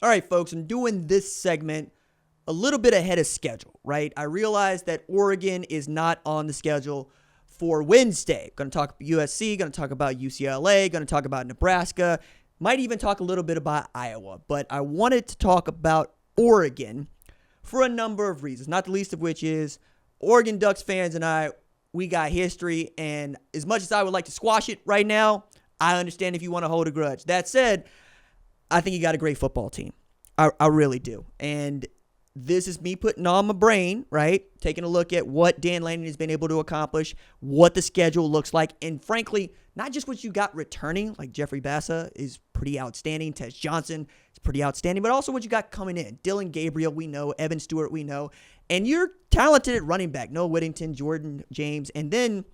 All right, folks, I'm doing this segment a little bit ahead of schedule, right? I realize that Oregon is not on the schedule for Wednesday. Going to talk about USC, going to talk about UCLA, going to talk about Nebraska, might even talk a little bit about Iowa. But I wanted to talk about Oregon for a number of reasons, not the least of which is Oregon Ducks fans and we got history. And as much as I would like to squash it right now, I understand if you want to hold a grudge. That said, I think you got a great football team. I really do. And this is me putting on my brain, right? Taking a look at what Dan Lanning has been able to accomplish, what the schedule looks like, and frankly, not just what you got returning, like Jeffrey Bassa is pretty outstanding, Tez Johnson is pretty outstanding, but also what you got coming in. Dylan Gabriel, we know. Evan Stewart, we know. And you're talented at running back. Noah Whittington, Jordan James. And then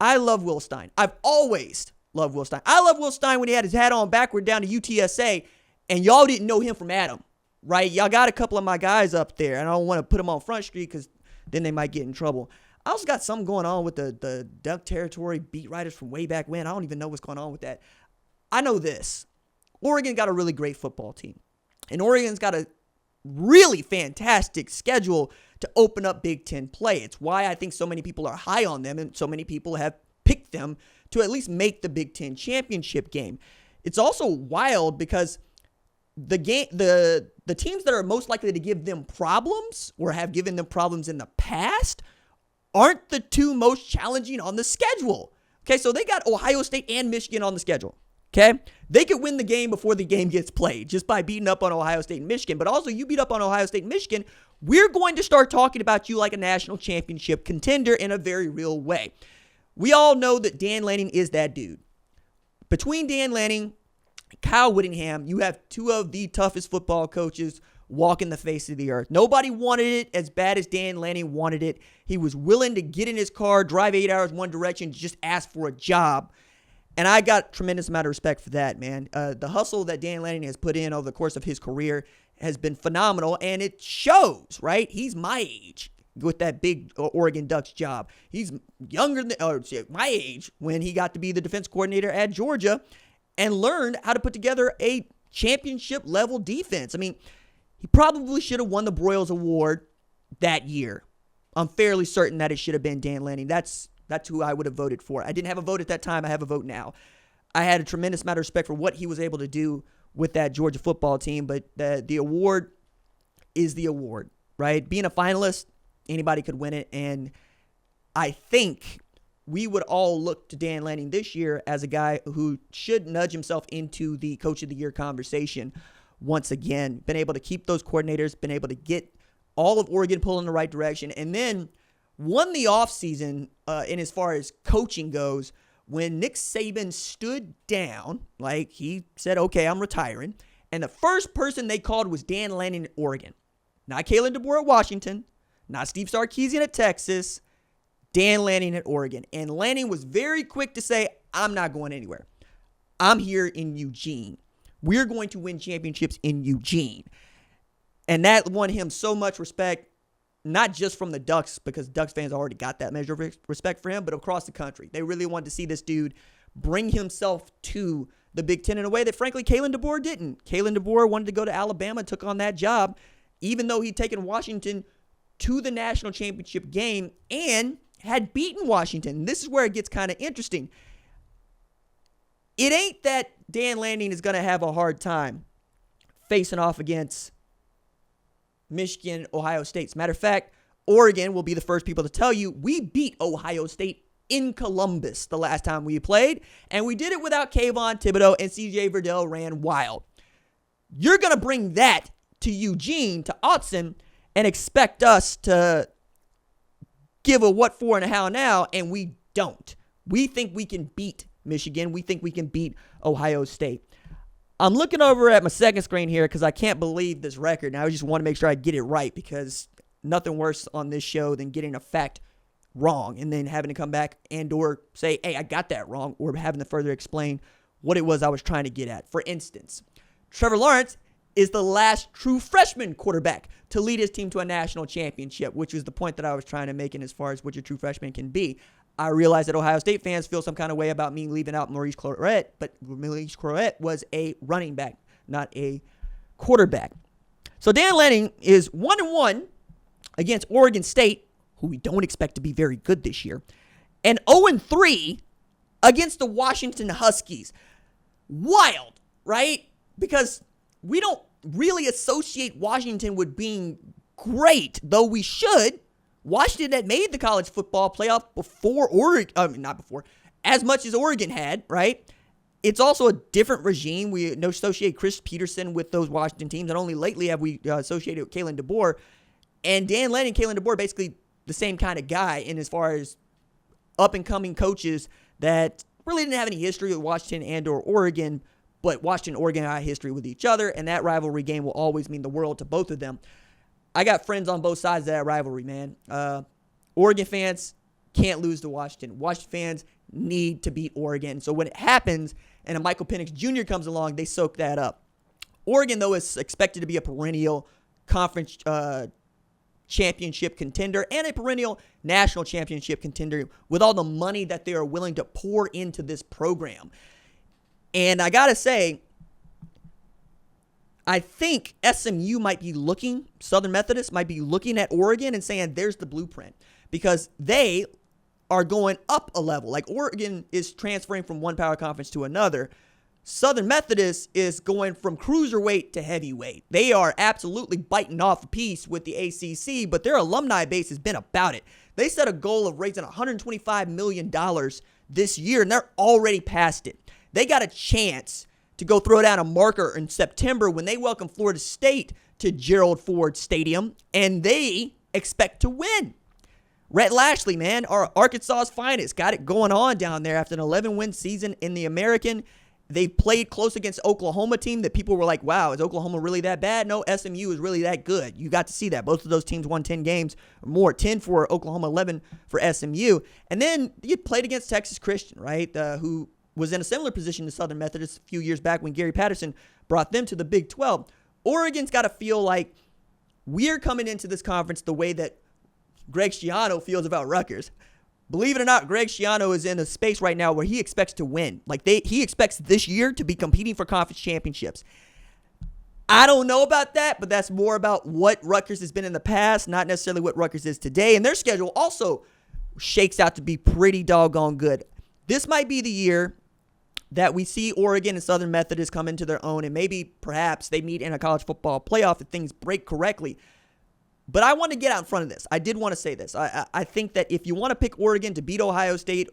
I love Will Stein. I've always loved Will Stein. I love Will Stein when he had his hat on backward down to UTSA, and y'all didn't know him from Adam, right? Y'all got a couple of my guys up there, and I don't want to put them on Front Street because then they might get in trouble. I also got something going on with the Duck Territory beat writers from way back when. I don't even know what's going on with that. I know this. Oregon got a really great football team, and Oregon's got a really fantastic schedule to open up Big Ten play. It's why I think so many people are high on them, and so many people have picked them to at least make the Big Ten championship game. It's also wild because the teams that are most likely to give them problems or have given them problems in the past aren't the two most challenging on the schedule. Okay, so they got Ohio State and Michigan on the schedule. Okay, they could win the game before the game gets played just by beating up on Ohio State and Michigan. But also, you beat up on Ohio State and Michigan, we're going to start talking about you like a national championship contender in a very real way. We all know that Dan Lanning is that dude. Between Dan Lanning, Kyle Whittingham, you have two of the toughest football coaches walking the face of the earth. Nobody wanted it as bad as Dan Lanning wanted it. He was willing to get in his car, drive 8 hours one direction, just ask for a job. And I got a tremendous amount of respect for that, man. The hustle that Dan Lanning has put in over the course of his career has been phenomenal, and it shows, right? He's my age with that big Oregon Ducks job. He's younger than my age when he got to be the defense coordinator at Georgia and learned how to put together a championship-level defense. I mean, he probably should have won the Broyles Award that year. I'm fairly certain that it should have been Dan Lanning. That's who I would have voted for. I didn't have a vote at that time. I have a vote now. I had a tremendous amount of respect for what he was able to do with that Georgia football team, but the award is the award, right? Being a finalist, anybody could win it, and I think we would all look to Dan Lanning this year as a guy who should nudge himself into the Coach of the Year conversation once again. Been able to keep those coordinators, been able to get all of Oregon pulling in the right direction, and then won the offseason in as far as coaching goes when Nick Saban stood down, like he said, okay, I'm retiring, and the first person they called was Dan Lanning at Oregon. Not Kalen DeBoer at Washington, not Steve Sarkisian at Texas, Dan Lanning at Oregon. And Lanning was very quick to say, I'm not going anywhere. I'm here in Eugene. We're going to win championships in Eugene. And that won him so much respect, not just from the Ducks, because Ducks fans already got that measure of respect for him, but across the country. They really wanted to see this dude bring himself to the Big Ten in a way that, frankly, Kalen DeBoer didn't. Kalen DeBoer wanted to go to Alabama, took on that job, even though he'd taken Washington to the national championship game and had beaten Washington. This is where it gets kind of interesting. It ain't that Dan Lanning is going to have a hard time facing off against Michigan, Ohio State. As a matter of fact, Oregon will be the first people to tell you we beat Ohio State in Columbus the last time we played, and we did it without Kayvon Thibodeau, and CJ Verdell ran wild. You're going to bring that to Eugene, to Autzen, and expect us to give a what for and a how now, and we don't. We think we can beat Michigan. We think we can beat Ohio State. I'm looking over at my second screen here because I can't believe this record, and I just want to make sure I get it right because nothing worse on this show than getting a fact wrong and then having to come back and or say, hey, I got that wrong, or having to further explain what it was I was trying to get at. For instance, Trevor Lawrence is the last true freshman quarterback to lead his team to a national championship, which is the point that I was trying to make in as far as what your true freshman can be. I realize that Ohio State fans feel some kind of way about me leaving out Maurice Clarett, but Maurice Clarett was a running back, not a quarterback. So Dan Lanning is 1-1 against Oregon State, who we don't expect to be very good this year, and 0-3 against the Washington Huskies. Wild, right? Because we don't really associate Washington with being great, though we should. Washington had made the college football playoff before Oregon, not before, as much as Oregon had, right? It's also a different regime. We associate Chris Peterson with those Washington teams, and only lately have we associated with Kalen DeBoer. And Dan Lanning, Kalen DeBoer, basically the same kind of guy in as far as up-and-coming coaches that really didn't have any history with Washington and or Oregon, but Washington and Oregon had history with each other, and that rivalry game will always mean the world to both of them. I got friends on both sides of that rivalry, man. Oregon fans can't lose to Washington. Washington fans need to beat Oregon. So when it happens and a Michael Penix Jr. comes along, they soak that up. Oregon, though, is expected to be a perennial conference championship contender and a perennial national championship contender with all the money that they are willing to pour into this program. And I got to say, I think SMU might be looking, Southern Methodist might be looking at Oregon and saying, there's the blueprint, because they are going up a level. Like Oregon is transferring from one power conference to another. Southern Methodist is going from cruiserweight to heavyweight. They are absolutely biting off a piece with the ACC, but their alumni base has been about it. They set a goal of raising $125 million this year, and they're already past it. They got a chance to go throw down a marker in September when they welcome Florida State to Gerald Ford Stadium, and they expect to win. Rhett Lashley, man, our Arkansas's finest, got it going on down there after an 11-win season in the American. They played close against Oklahoma team that people were like, wow, is Oklahoma really that bad? No, SMU is really that good. You got to see that. Both of those teams won 10 games or more, 10 for Oklahoma, 11 for SMU. And then you played against Texas Christian, right, who was in a similar position to Southern Methodist a few years back when Gary Patterson brought them to the Big 12. Oregon's got to feel like we're coming into this conference the way that Greg Schiano feels about Rutgers. Believe it or not, Greg Schiano is in a space right now where he expects to win. Like he expects this year to be competing for conference championships. I don't know about that, but that's more about what Rutgers has been in the past, not necessarily what Rutgers is today. And their schedule also shakes out to be pretty doggone good. This might be the year that we see Oregon and Southern Methodist come into their own, and maybe perhaps they meet in a college football playoff if things break correctly. But I want to get out in front of this. I did want to say this. I think that if you want to pick Oregon to beat Ohio State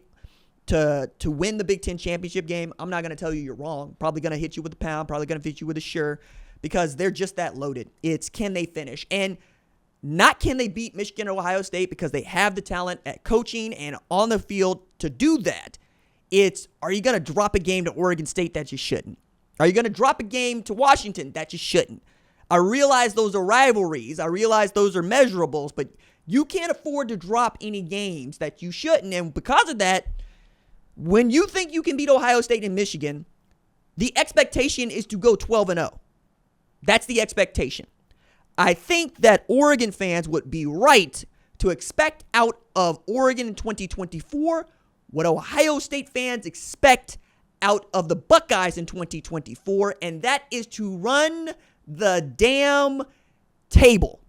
to win the Big Ten championship game, I'm not going to tell you you're wrong. Probably going to hit you with a pound, probably going to hit you with a sure, because they're just that loaded. It's can they finish? And not can they beat Michigan or Ohio State, because they have the talent at coaching and on the field to do that. It's, are you going to drop a game to Oregon State that you shouldn't? Are you going to drop a game to Washington that you shouldn't? I realize those are rivalries. I realize those are measurables, but you can't afford to drop any games that you shouldn't. And because of that, when you think you can beat Ohio State and Michigan, the expectation is to go 12-0. That's the expectation. I think that Oregon fans would be right to expect out of Oregon in 2024 what Ohio State fans expect out of the Buckeyes in 2024, and that is to run the damn table.